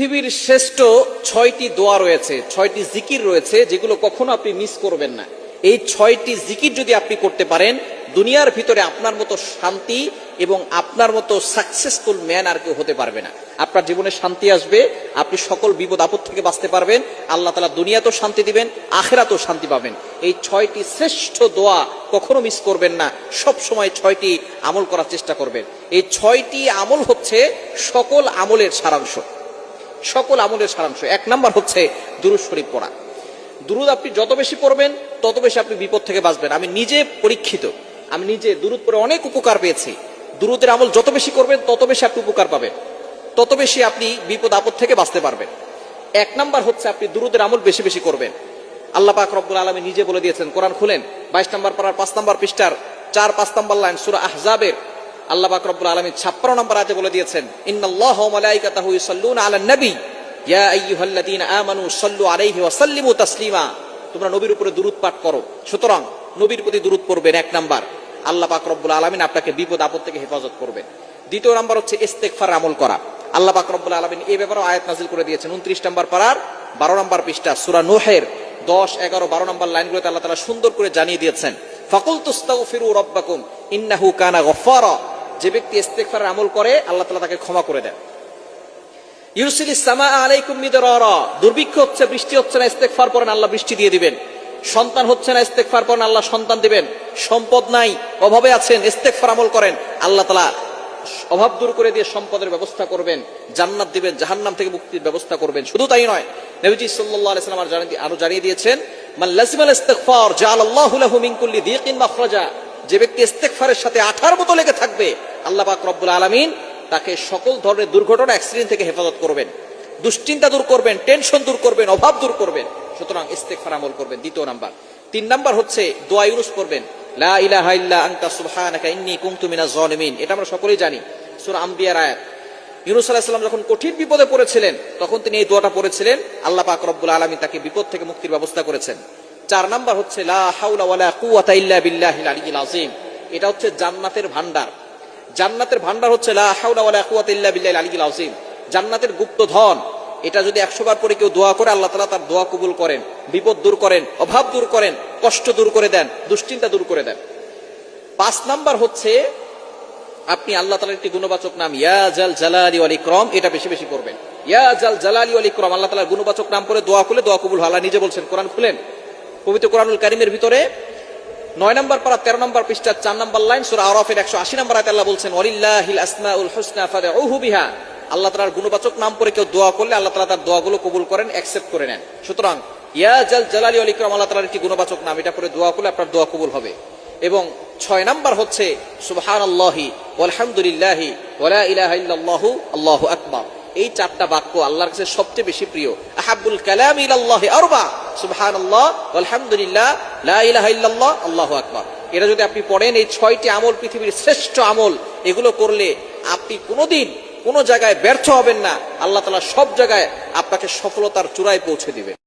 পৃথিবীর শ্রেষ্ঠ 6টি দোয়া রয়েছে, 6টি জিকির রয়েছে, যেগুলো কখনো আপনি মিস করবেন না। এই 6টি জিকির যদি আপনি করতে পারেন, দুনিয়ার ভিতরে আপনার মতো শান্তি এবং আপনার মতো সাকসেসফুল ম্যান আর কেউ হতে পারবে না। আপনার জীবনে শান্তি আসবে, আপনি সকল বিপদ আপদ থেকে বাঁচতে পারবেন, আল্লাহ তাআলা দুনিয়াতেও শান্তি দিবেন, আখিরাতেও শান্তি পাবেন। এই 6টি শ্রেষ্ঠ দোয়া কখনো মিস করবেন না, সব সময় 6টি আমল করার চেষ্টা করবেন। এই 6টি আমল হচ্ছে সকল আমলের সারাংশ। সকল আমলের সারাংশ 1 নাম্বার হচ্ছে দুরূদ শরীফ পড়া। দুরূদ আপনি যত বেশি পড়বেন তত বেশি আপনি বিপদ থেকে বাঁচবেন। আমি নিজে পরীক্ষিত, আমি নিজে দুরূদ পড়ে অনেক উপকার পেয়েছি। দুরূদের আমল যত বেশি করবেন তত বেশি আপনি উপকার পাবেন, তত বেশি আপনি বিপদ আপদ থেকে বাঁচতে পারবেন। 1 নাম্বার হচ্ছে আপনি দুরূদের আমল বেশি বেশি করবেন। আল্লাহ পাক রব্বুল আলামিন নিজে বলে দিয়েছেন, কোরআন খুলেন 22 নম্বর পারার 5 নম্বর পৃষ্ঠার 4-5 নম্বর লাইন, সূরা আহজাবের আল্লাহ পাক রব্বুল আলামিন 56 নম্বর আয়াতে বলে দিয়েছেন, ইন্নাল্লাহা ওয়া মালাইকাতাহু ইউসাল্লুনা আলান নবী ইয়া আইয়ুহাল্লাযীনা আমানু সাল্লু আলাইহি ওয়া সাল্লিমু তাসলিমা। তোমরা নবীর উপরে দুরূদ পাঠ করো। সুতরাং নবীর প্রতি দুরূদ পড়বেন 1 নাম্বার, আল্লাহ পাক রব্বুল আলামিন আপনাকে বিপদ আপদ থেকে হেফাজত করবেন। 2 নাম্বার হচ্ছে ইস্তেগফার আমল করা। আল্লাহ পাক রব্বুল আলামিন এই ব্যাপারে আয়াত নাযিল করে দিয়েছেন 29 নম্বর পারার 12 নম্বর পৃষ্ঠা সূরা নূহের 10, 11, 12 নম্বর লাইনগুলোতে আল্লাহ তাআলা সুন্দর করে জানিয়ে দিয়েছেন, ফাকুলতুস্তাগফিরু রাব্বাকুম ইন্নাহু কানা গফফারা। যে ব্যক্তি ইস্তেগফারের আমল করে আল্লাহ তাআলা তাকে ক্ষমা করে দেন। ইউরসিলিস সামাআ আলাইকুম মিদরারা। দুর্ভিক্ষ হচ্ছে, বৃষ্টি হচ্ছে না, ইস্তেগফার করেন আল্লাহ বৃষ্টি দিয়ে দিবেন। সন্তান হচ্ছে না, ইস্তেগফার করেন আল্লাহ সন্তান দিবেন। সম্পদ নাই, অভাবে আছেন, ইস্তেগফার আমল করেন, আল্লাহ তাআলা অভাব দূর করে দিয়ে সম্পদের ব্যবস্থা করবেন, জান্নাত দিবেন, জাহান্নাম থেকে মুক্তির ব্যবস্থা করবেন। শুধু তাই নয়, নবীজি সাল্লাল্লাহু আলাইহি ওয়াসাল্লাম আরো জানিয়ে দিয়েছেন, মান লাজিমাল ইস্তিগফার জাআলাল্লাহু লাহু মিন কুল্লি দীকিন মাখরাজা। যে ব্যক্তি ইস্তেগফারের সাথে আঠার মতো লেগে থাকবে, আল্লাহ পাক রব্বুল আলামিন তাকে সকল ধরনের দুর্ঘটনা, অ্যাক্সিডেন্ট থেকে হেফাজত করবেন, দুশ্চিন্তা দূর করবেন, টেনশন দূর করবেন, অভাব দূর করবেন। সুতরাং ইস্তেগফার আমল করবেন 2 নাম্বার। 3 নাম্বার হচ্ছে দোয়া ইউনুস করবেন, লা ইলাহা ইল্লা আনতা সুবহানাকা ইন্নী কুনতু মিনাজ জালিমিন। এটা আমরা সকলেই জানি, সূরা আম্বিয়ার আয়াত। ইউনুস আলাইহিস সালাম যখন কঠিন বিপদে পড়েছিলেন তখন তিনি এই দোয়াটা পড়েছিলেন, আল্লাহ পাক রব্বুল আলামিন তাকে বিপদ থেকে মুক্তির ব্যবস্থা করেছেন। 4 নাম্বার হচ্ছে লা হাওলা ওয়ালা কুওয়াতা ইল্লা বিল্লাহিল আলিয়্যিল আযীম। এটা হচ্ছে জান্নাতের ভান্ডার। জান্নাতের ভান্ডার হচ্ছে লা হাওলা ওয়ালা কুওয়াতা ইল্লা বিল্লাহিল আলিয়্যিল আযীম, জান্নাতের গুপ্ত ধন। এটা যদি 100 বার পরে কেউ দোয়া করে, আল্লাহ তাআলা তার দোয়া কবুল করেন, বিপদ দূর করেন, অভাব দূর করেন, কষ্ট দূর করে দেন, দুশ্চিন্তা দূর করে দেন। 5 নাম্বার হচ্ছে আপনি আল্লাহ তাআলার একটি গুণবাচক নাম ইয়া জাল জালালি ওয়াল ইকরাম, এটা বেশি বেশি করবেন। ইয়া জাল জালালি ওয়াল ইকরাম, আল্লাহ তাআলার গুণবাচক নাম করে দোয়া করলে দোয়া কবুল হয়। আল্লাহ নিজে বলছেন, কোরআন খুলেন, পবিত্র কোরআনুল কারীমের ভিতরে 9 নম্বর পারা 13 নম্বর পৃষ্ঠা 4 নম্বর লাইন, সূরা আরাফের 180 নম্বর আয়াতে আল্লাহ বলছেন, ওয়ালিল্লাহিল আসমাউল হুসনা ফাদউহু বিহা। আল্লাহ তাআলার গুণবাচক নাম করে কেউ দোয়া করলে আল্লাহ তাআলা তার দোয়াগুলো কবুল করেন, অ্যাকসেপ্ট করে নেন। সুতরাং ইয়া জাল জালালি ওয়াল ইকরাম আল্লাহ তাআলার একটি গুণবাচক নাম, এটা করে দোয়া করলে আপনার দোয়া কবুল হবে। এবং 6 নাম্বার হচ্ছে সুবহানাল্লাহি ওয়ালহামদুলিল্লাহি ওয়ালা ইলাহা ইল্লাল্লাহু আল্লাহু আকবার। এই 4টা বাক্য আল্লাহর কাছে সবচেয়ে বেশি প্রিয়। আহাব্বুল কালাম ইলাল্লাহি আরবা, সুবহানাল্লাহ ওয়ালহামদুলিল্লাহ লা ইলাহা ইল্লাল্লাহ আল্লাহু আকবার। এটা যদি আপনি পড়েন, এই 6টি আমল পৃথিবীর শ্রেষ্ঠ আমল। এগুলো করলে আপনি কোনোদিন কোনো জায়গায় ব্যর্থ হবেন না, আল্লাহ তাআলা সব জায়গায় আপনাকে সফলতার চূড়ায় পৌঁছে দিবেন।